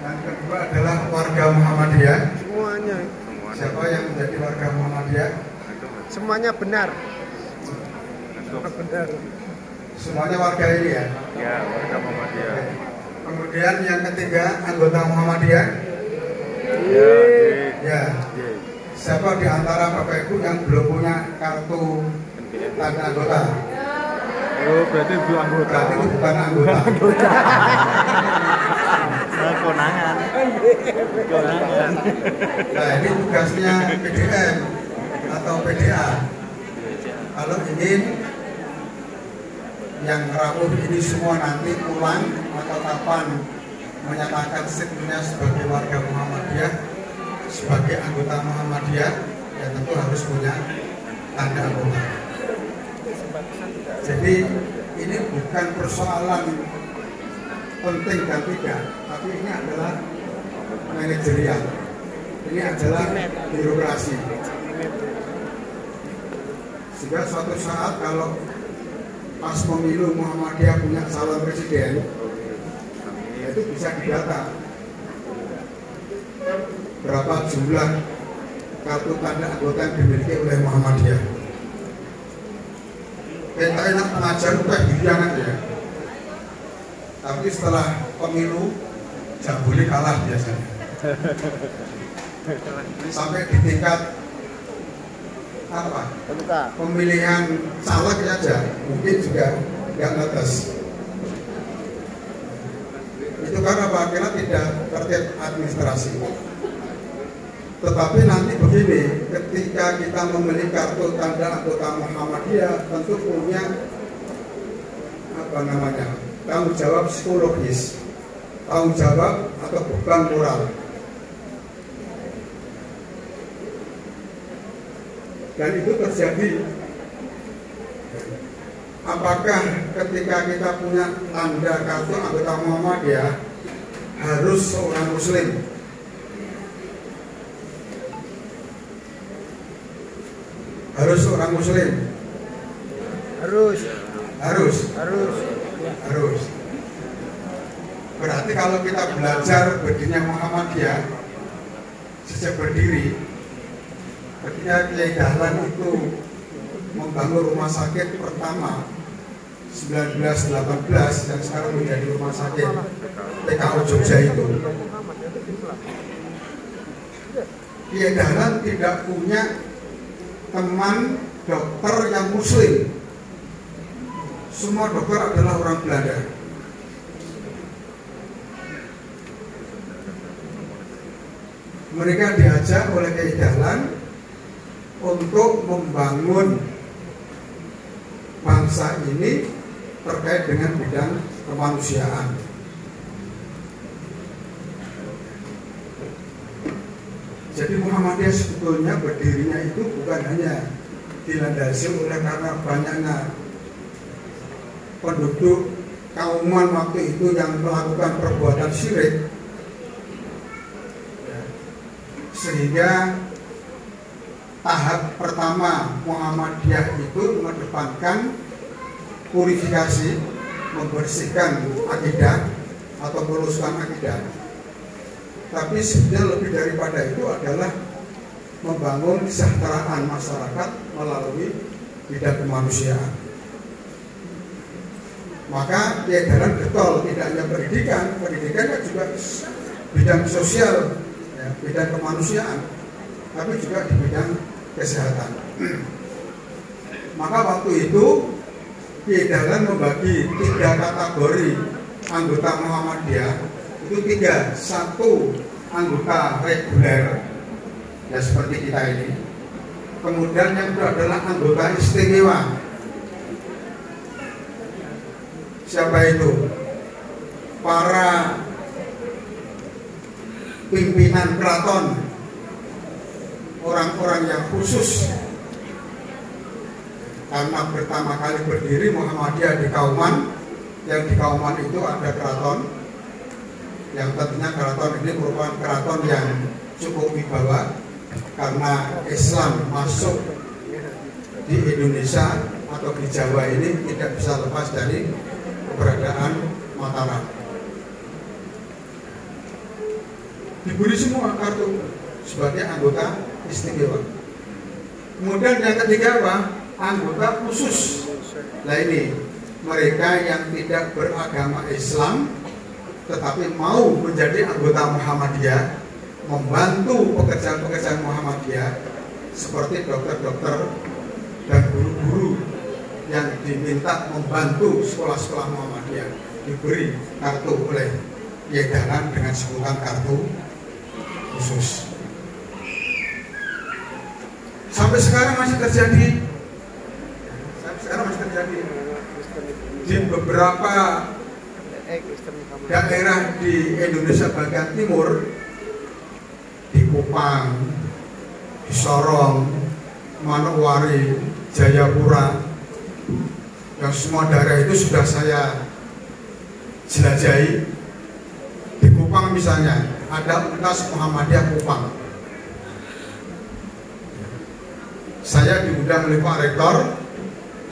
Yang kedua adalah warga Muhammadiyah. Semuanya. Siapa yang menjadi warga Muhammadiyah? Semuanya benar. Benar. Semuanya warga ini ya? Ya, warga Muhammadiyah. Kemudian yang ketiga, anggota Muhammadiyah. Ya, Ya. Siapa di antara Bapak Ibu yang belum punya kartu tanda anggota? oh berarti bu anggota. Berarti itu bukan anggota. Konangan. Konangan. Nah, ini tugasnya PDM atau PDA. Kalau ingin yang rawuh ini semua nanti pulang atau kapan menyatakan statementnya sebagai warga Muhammadiyah, sebagai anggota Muhammadiyah, ya tentu harus punya tanda anggota. Jadi ini bukan persoalan penting dan tidak, tapi ini adalah manajerial. Ini adalah birokrasi. Sehingga suatu saat kalau pas pemilu Muhammadiyah punya calon presiden, itu bisa didata berapa jumlah kartu tanda anggota yang dimiliki oleh Muhammadiyah. Kita enak pengajar teh bilangan ya, tapi setelah pemilu jangan boleh kalah biasanya. Sampai di tingkat apa? Pemilihan caleg aja mungkin juga nggak ngetes. Itu karena akhirnya tidak tertib administrasi. Tetapi nanti begini, ketika kita membeli kartu tanda anggota Muhammadiyah, tentu punya tanggung jawab psikologis, tanggung jawab atau beban moral. Dan itu terjadi. Apakah ketika kita punya tanda kartu anggota Muhammadiyah harus seorang Muslim? Harus seorang Muslim? Harus. Harus. Harus. Harus. Berarti kalau kita belajar berdirinya Muhammadiyah sejak berdiri, ketika Kiai Dahlan itu membangun rumah sakit pertama 1918 yang sekarang menjadi rumah sakit TKO Jogja itu, Kiai Dahlan tidak punya teman dokter yang Muslim. Semua dokter adalah orang Belanda. Mereka diajak oleh Kiai Dahlan untuk membangun bangsa ini terkait dengan bidang kemanusiaan. Jadi Muhammadiyah sebetulnya berdirinya itu bukan hanya dilandasi oleh karena banyaknya penduduk kauman waktu itu yang melakukan perbuatan syirik, sehingga tahap pertama Muhammadiyah itu mengedepankan purifikasi, membersihkan akidah atau meluruskan akidah. Tapi sebenarnya lebih daripada itu adalah membangun kesejahteraan masyarakat melalui bidang kemanusiaan. Maka Kiai Dahlan getol tidak hanya pendidikan, pendidikan juga bidang sosial, ya, bidang kemanusiaan, tapi juga di bidang kesehatan. Maka waktu itu Kiai Dahlan membagi 3 kategori anggota Muhammadiyah. Itu 3, 1 anggota reguler, ya seperti kita ini. Kemudian yang kedua adalah anggota istimewa. Siapa itu? Para pimpinan keraton, orang-orang yang khusus. Karena pertama kali berdiri Muhammadiyah di Kauman, yang di Kauman itu ada keraton, yang tentunya keraton ini merupakan keraton yang cukup wibawa karena Islam masuk di Indonesia atau di Jawa ini tidak bisa lepas dari keberadaan Mataram. diberi semua kartu sebagai anggota istimewa. Kemudian yang ketiga apa? Anggota khusus. Nah ini mereka yang tidak beragama Islam tetapi mau menjadi anggota Muhammadiyah, membantu pekerjaan-pekerjaan Muhammadiyah seperti dokter-dokter dan guru-guru yang diminta membantu sekolah-sekolah Muhammadiyah diberi kartu oleh Yedalan dengan sebutan kartu khusus. Sampai sekarang masih terjadi. Di beberapa daerah di Indonesia bagian timur, di Kupang, di Sorong, Manokwari, Jayapura, yang semua daerah itu sudah saya jelajahi. Di Kupang misalnya ada Universitas Muhammadiyah Kupang. Saya diundang oleh Pak Rektor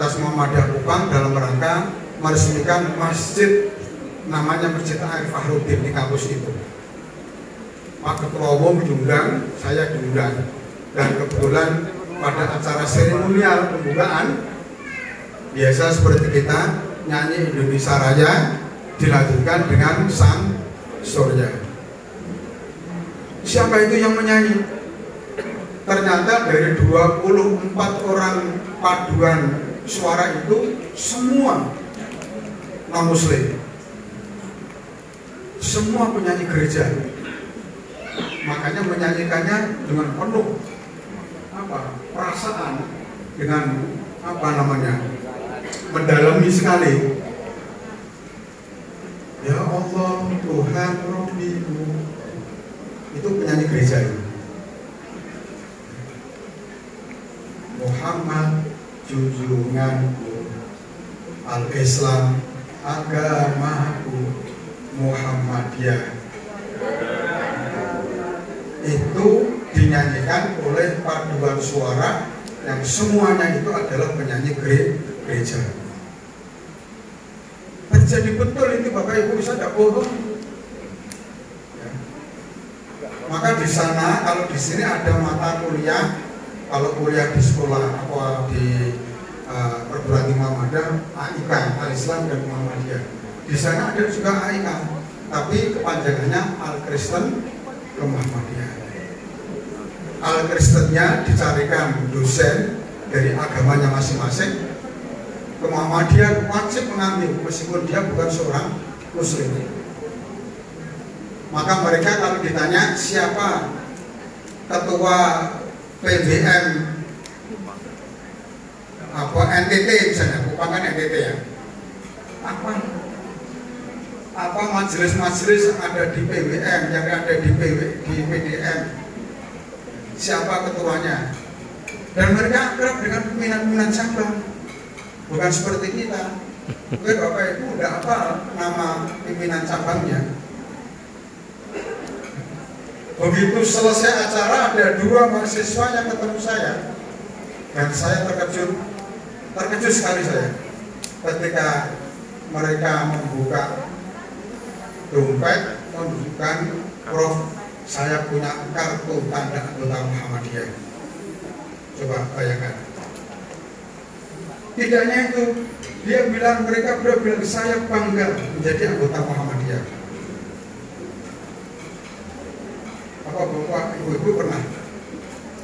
Universitas Muhammadiyah Kupang dalam rangka meresmikan masjid, namanya Masjid Arif Fahrudin di kampus itu. Pak Ketua Umum diundang, saya diundang, dan kebetulan pada acara seremonial pembukaan biasa seperti kita nyanyi Indonesia Raya dilanjutkan dengan Sang Surya. Siapa itu yang menyanyi? Ternyata dari 24 orang paduan suara itu semua non-muslim, semua penyanyi gereja. Makanya menyanyikannya dengan penuh perasaan, dengan mendalami sekali. Ya Allah Tuhan Rabbiku, itu penyanyi gereja itu. Muhammad junjunganku, Al-Islam agamaku, Muhammadiyah. Itu dinyanyikan oleh paduan suara yang semuanya itu adalah penyanyi gereja. Terjadi betul itu Bapak Ibu, saya tidak bohong. Ya. Maka di sana, kalau di sini ada mata kuliah, kalau kuliah di sekolah atau di perguruan tinggi Muhammadiyah, AIK, Al-Islam dan Muhammadiyah. Di sana ada juga AIK, tapi kepanjangannya Al-Kristen ke Muhammadiyah. Al-Kristennya dicarikan dosen dari agamanya masing-masing. Ke Muhammadiyah wajib mengambil meskipun dia bukan seorang muslim. Maka mereka kalau ditanya siapa ketua PBM NTT misalnya, Kupang kan NTT ya, apa majelis-majelis yang ada di PBM, yang ada di PDM, siapa ketuanya. Dan mereka akrab dengan pimpinan-pimpinan cabang, bukan seperti kita. Oke Bapak Ibu udah apa nama pimpinan cabangnya. Begitu selesai acara ada 2 mahasiswa yang ketemu saya, dan saya terkejut sekali saya ketika mereka membuka dompet menunjukkan, Prof, saya punya kartu tanda anggota Muhammadiyah. Coba bayangkan. Tidaknya itu, dia bilang, mereka bilang saya bangga menjadi anggota Muhammadiyah. Apa Bapak Ibu pernah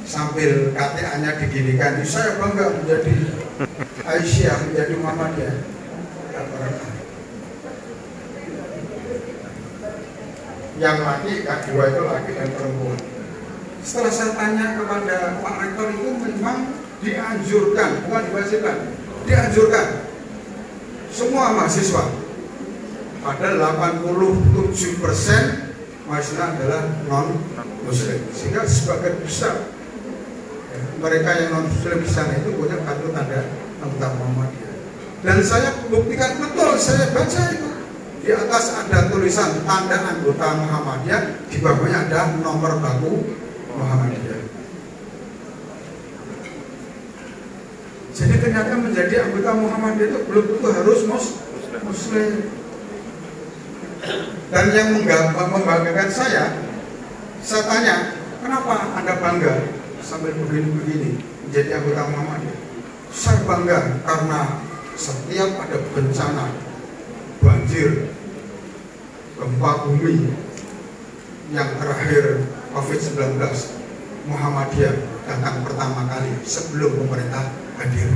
sambil KTA-nya diginikan, saya bangga menjadi Aisyah, menjadi Muhammadiyah? Tidak pernah. Yang laki, kedua itu laki dan perempuan. Setelah saya tanya kepada Pak Rektor, itu memang dianjurkan, bukan diwajibkan, dianjurkan semua mahasiswa. Padahal 87% mahasiswa adalah non-muslim, sehingga sebagian besar mereka yang non-muslim di sana itu punya kartu tanda anggota Muhammadiyah. Dan saya buktikan betul, saya baca itu. Di atas ada tulisan tanda anggota Muhammadiyah, di bawahnya ada nomor baku Muhammadiyah. Jadi ternyata menjadi anggota Muhammadiyah itu belum tentu harus muslim. Dan yang membanggakan saya, Saya tanya, kenapa Anda bangga sambil begini-begini menjadi anggota Muhammadiyah? Saya bangga karena setiap ada bencana, banjir, gempa bumi, yang terakhir COVID-19, Muhammadiyah datang pertama kali sebelum pemerintah hadir.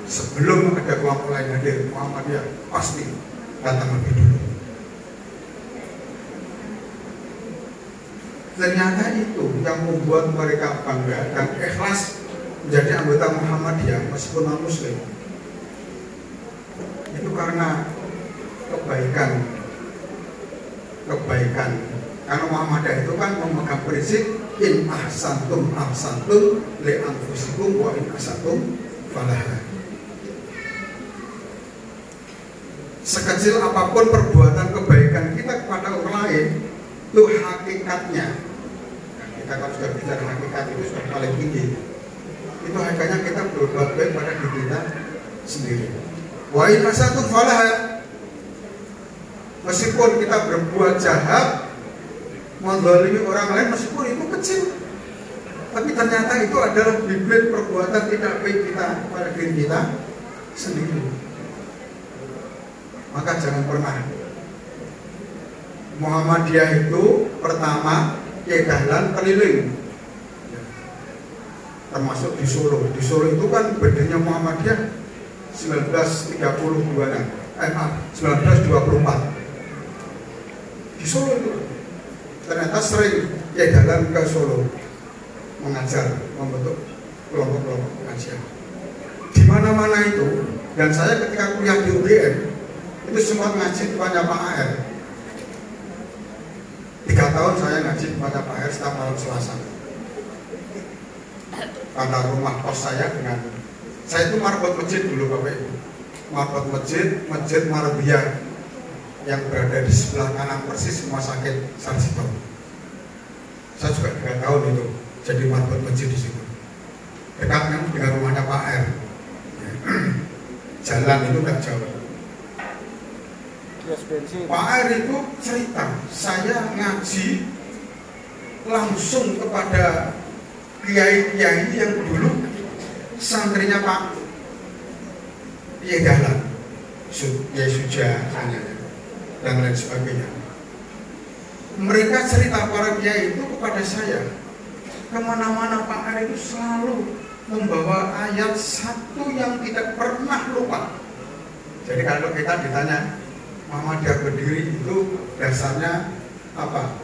Sebelum ada kelompok lain hadir, Muhammadiyah pasti datang lebih dulu. Ternyata itu yang membuat mereka bangga dan ikhlas menjadi anggota Muhammadiyah meskipun non-muslim. Itu karena kebaikan. Karena Muhammadiyah itu kan memegang prinsip in ahsantum ahsantum li anfusikum wa in asatum falaha. Sekecil apapun perbuatan kebaikan kita kepada orang lain, itu hakikatnya, kita kalau sudah bicara hakikat itu sudah paling tinggi. Itu hakikatnya kita berbuat baik pada diri kita sendiri. Wa in asatum falaha. Meskipun kita berbuat jahat, menzalimi orang lain, meskipun itu kecil, tapi ternyata itu adalah bibit perbuatan tidak baik kita pada diri kita sendiri. Maka jangan pernah. Muhammadiyah itu pertama kedalan keliling, termasuk di Solo. Di Solo itu kan berdirinya Muhammadiyah 1924. Di Solo itu ternyata sering kedalan ke Solo mengajar, membentuk kelompok-kelompok pengajian di mana-mana itu. Dan saya ketika kuliah di UGM itu sempat ngaji kepada Pak AR. 3 tahun saya ngaji kepada Pak AR setiap malam Selasa. Karena rumah kos saya itu marbot masjid dulu Bapak Ibu. Marbot masjid Marbiyah yang berada di sebelah kanan persis rumah sakit Sarjito. Saya juga 3 tahun itu jadi marbot masjid di situ. Dekat dengan rumahnya Pak AR. Jalan itu nggak jauh. Pak AR itu cerita, saya ngaji langsung kepada kiai-kiai yang dulu santrinya Pak Kiai Dahlan, Kiai Suja, dan lain sebagainya. Mereka cerita para kiai itu kepada saya, kemana-mana Pak AR itu selalu membawa ayat satu yang tidak pernah lupa. Jadi kalau kita ditanya Muhammadiyah berdiri itu dasarnya apa?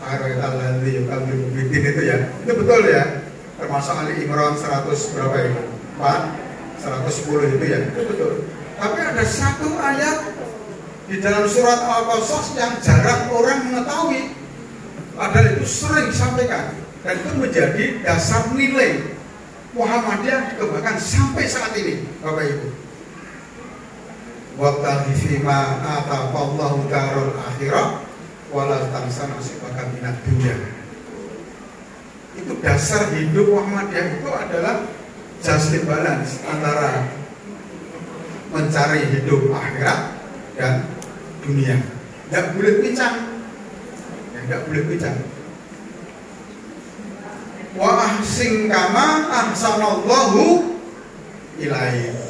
Ar-Rahmanir Rahim itu ya, itu betul ya. Termasuk Ali Imran 100 berapa ya? 110 itu ya, itu betul. Tapi ada satu ayat di dalam surat Al-Qasas yang jarang orang mengetahui, padahal itu sering disampaikan dan itu menjadi dasar nilai Muhammadiyah dikembangkan sampai saat ini, Bapak Ibu. Wabtaghi fima ataqallahu darul akhirah wala tansa nasibaka minad dunya. Itu dasar hidup Muhammadiyah itu adalah just balance antara mencari hidup akhirat dan dunia. Tidak boleh pincang. Tidak boleh pincang. Wa ahsin kama ahsanallahu ilaihi.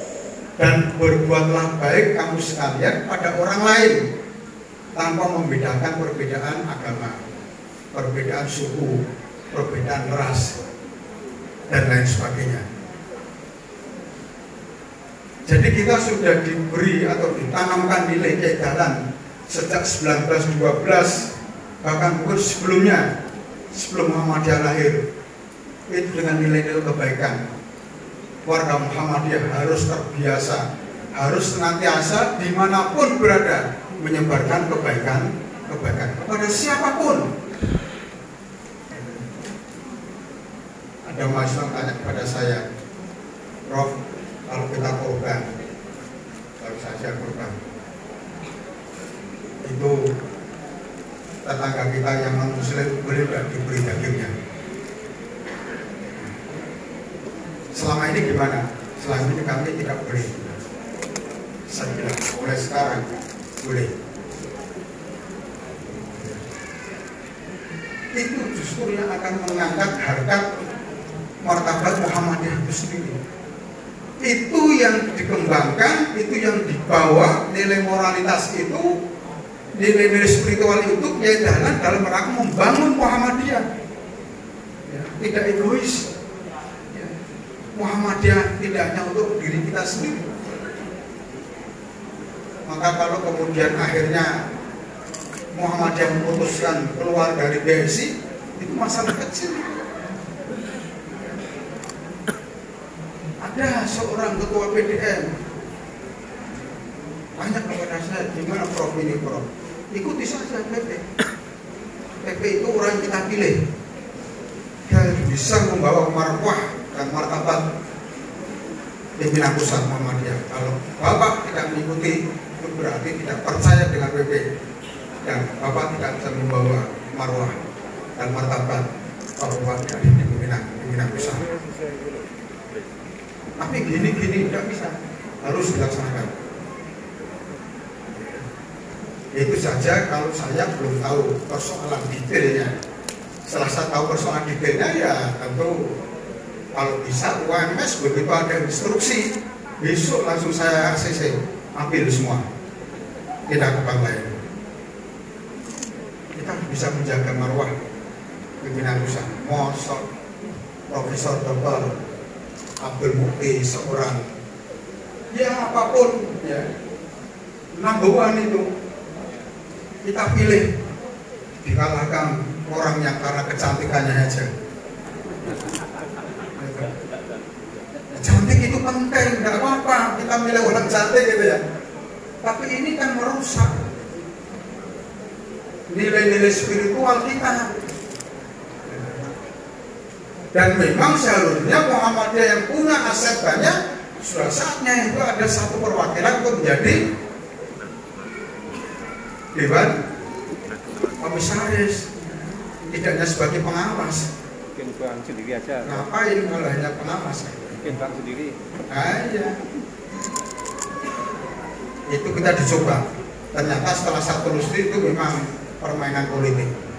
Dan berbuatlah baik kamu sekalian pada orang lain tanpa membedakan perbedaan agama, perbedaan suku, perbedaan ras, dan lain sebagainya. Jadi kita sudah diberi atau ditanamkan nilai kedalan sejak 1912, bahkan mungkin sebelumnya, sebelum Muhammadiyah lahir, itu dengan nilai-nilai kebaikan. Warga Muhammadiyah harus terbiasa, harus senantiasa dimanapun berada menyebarkan kebaikan kepada siapapun. Ada mahasiswa tanya kepada saya, Prof, kalau kita korban, baru saja korban, itu tetangga kita yang non-muslim boleh tidak diberi dagingnya? Selama ini gimana? Selama ini kami tidak boleh. Saya bilang, mulai sekarang boleh. itu justru yang akan mengangkat harkat martabat Muhammadiyah itu sendiri. Itu yang dikembangkan, itu yang dibawa, nilai moralitas itu, nilai-nilai spiritual itu ya dalam rangka membangun Muhammadiyah, ya, tidak egois. Ya. Muhammadiyah tidak hanya untuk diri kita sendiri. Maka kalau kemudian akhirnya Muhammadiyah memutuskan keluar dari BSI, itu masalah kecil. Ada seorang ketua PDM tanya kepada saya, gimana Prof ini Prof? Ikuti saja PP. PP itu orang yang kita pilih. Dia bisa membawa marwah dan martabat pimpinan pusat Muhammadiyah. Kalau Bapak tidak mengikuti, itu berarti tidak percaya dengan PP. Dan Bapak tidak bisa membawa marwah dan martabat Papua dari pimpinan pusat. Tapi gini tidak bisa, harus dilaksanakan. Itu saja kalau saya belum tahu persoalan detailnya. Setelah saya tahu persoalan detailnya, ya tentu kalau bisa UMS begitu ada instruksi, besok langsung saya ACC ambil semua, tidak ke bank lain. Kita bisa menjaga marwah pimpinan pusat. Mosok Profesor Dr. Abdul Mukti seorang, ya apapun ya, number-1 itu kita pilih, dikalahkan orang yang karena kecantikannya aja. Cantik itu penting, tidak apa-apa kita milih orang cantik gitu ya. Tapi ini kan merusak nilai-nilai spiritual kita. Dan memang seharusnya Muhammadiyah yang punya aset banyak, sudah saatnya itu ada satu perwakilan untuk menjadi dewan komisaris, tidak hanya sebagai pengawas. Bikin bank sendiri aja. Ngapain kalau hanya pengawas? Bikin bank sendiri. Iya. Itu kita dicoba. Ternyata setelah satu lustri itu memang permainan politik.